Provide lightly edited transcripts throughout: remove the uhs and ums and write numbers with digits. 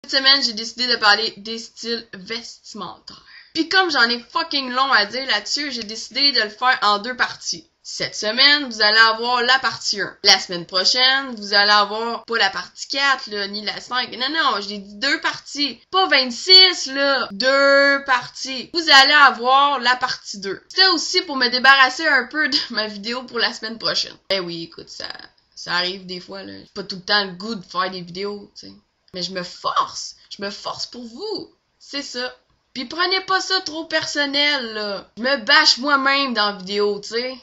Cette semaine, j'ai décidé de parler des styles vestimentaires. Puis comme j'en ai fucking long à dire là-dessus, j'ai décidé de le faire en 2 parties. Cette semaine, vous allez avoir la partie 1. La semaine prochaine, vous allez avoir pas la partie 4, là, ni la 5. Non, j'ai dit 2 parties. Pas 26, là. 2 parties. Vous allez avoir la partie 2. C'était aussi pour me débarrasser un peu de ma vidéo pour la semaine prochaine. Eh oui, écoute, ça arrive des fois, là. J'ai pas tout le temps le goût de faire des vidéos, tu sais. Mais je me force pour vous. C'est ça. Pis prenez pas ça trop personnel, là. Je me bâche moi-même dans la vidéo, tu sais.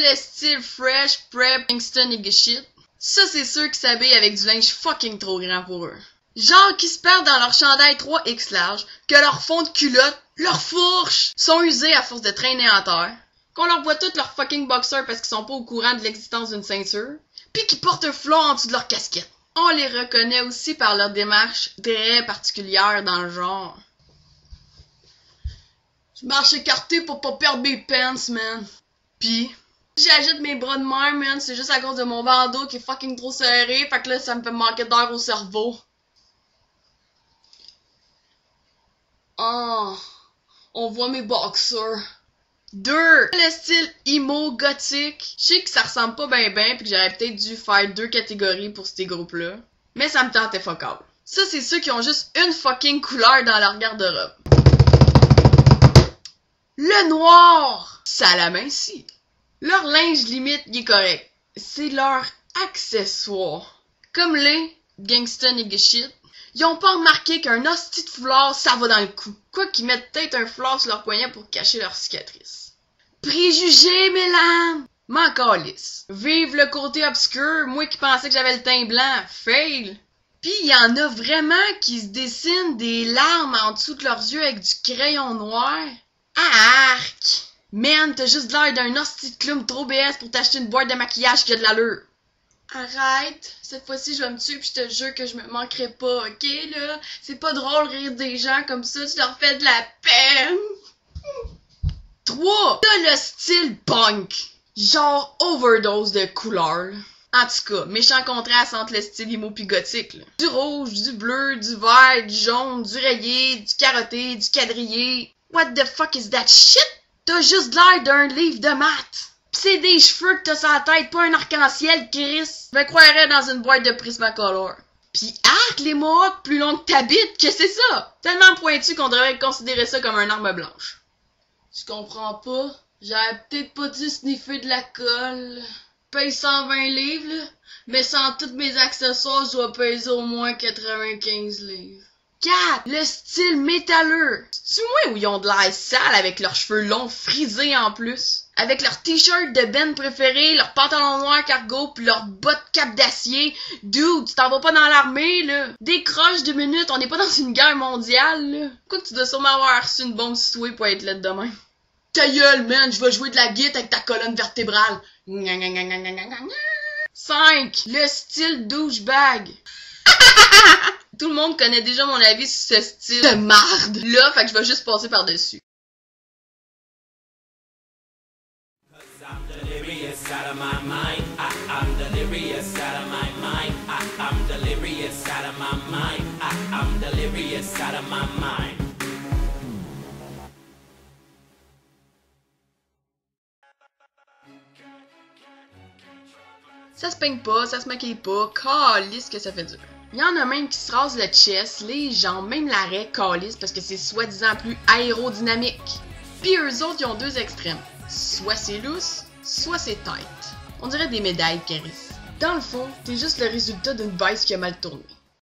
Le style fresh, prep, Kingston et shit. Ça, c'est ceux qui s'habillent avec du linge fucking trop grand pour eux. Genre qui se perdent dans leur chandail 3X large, que leur fond de culotte, leurs fourches sont usés à force de traîner en terre, qu'on leur voit toutes leurs fucking boxers parce qu'ils sont pas au courant de l'existence d'une ceinture, pis qui portent un flot en dessous de leur casquette. On les reconnaît aussi par leur démarche très particulière dans le genre. Je marche écarté pour pas perdre mes pants, man. Pis j'agite mes bras de mer, man, c'est juste à cause de mon bandeau qui est fucking trop serré, fait que là, ça me fait manquer d'air au cerveau. Oh, on voit mes boxers. 2. Le style emo gothique. Je sais que ça ressemble pas ben pis que j'aurais peut-être dû faire 2 catégories pour ces groupes-là. Mais ça me tentait fuck all. Ça, c'est ceux qui ont juste une fucking couleur dans leur garde-robe. Le noir! Ça l'amincit. Leur linge limite, il est correct. C'est leur accessoire. Comme les Kingston et shit. Ils ont pas remarqué qu'un hostie de foulard, ça va dans le cou. Quoi qu'ils mettent peut-être un foulard sur leur poignet pour cacher leurs cicatrices. Préjugés, mesdames! M'en calisse. Vive le côté obscur, moi qui pensais que j'avais le teint blanc. Fail! Pis il y en a vraiment qui se dessinent des larmes en dessous de leurs yeux avec du crayon noir. Arc! Man, t'as juste l'air d'un hostie de clown trop BS pour t'acheter une boîte de maquillage qui a de l'allure. Arrête, cette fois-ci je vais me tuer pis je te jure que je me manquerai pas, ok là? C'est pas drôle rire des gens comme ça, tu leur fais de la peine. 3. T'as le style punk. Genre overdose de couleurs. En tout cas, méchant contraste entre le style emo pis gothique, là. Du rouge, du bleu, du vert, du jaune, du rayé, du carotté, du quadrillé. What the fuck is that shit? T'as juste l'air d'un livre de maths. Pis c'est des cheveux que t'as sur la tête, pas un arc-en-ciel, Chris. Je me croirais dans une boîte de Prismacolor. Pis arc, les mohawks plus longs que ta bite, que c'est ça? Tellement pointu qu'on devrait considérer ça comme une arme blanche. Tu comprends pas? J'aurais peut-être pas dû sniffer de la colle. Paye 120 livres, là. Mais sans tous mes accessoires, je dois peser au moins 95 livres. 4. Le style métalleux. C'est-tu moi où ils ont de l'air sale avec leurs cheveux longs frisés en plus? Avec leurs t-shirts de Ben préférés, leurs pantalons noirs cargo pis leurs bottes cap d'acier. Dude, tu t'en vas pas dans l'armée, là. Décroche 2 minutes, on n'est pas dans une guerre mondiale, là. Quoi que tu dois sûrement avoir reçu une bombe située pour être laide demain. Ta gueule, man, je vais jouer de la guitare avec ta colonne vertébrale. 5. Le style douchebag. Tout le monde connaît déjà mon avis sur ce style de marde là, fait que je vais juste passer par-dessus. Ça se peigne pas, ça se maquille pas, calisse que ça fait dur. Il y en a même qui se rasent le chest, les jambes, même l'arrêt, calisse parce que c'est soi-disant plus aérodynamique. Puis eux autres, ils ont 2 extrêmes. Soit c'est lousse, soit c'est tight. On dirait des médailles, Caris. Dans le fond, t'es juste le résultat d'une vice qui a mal tourné.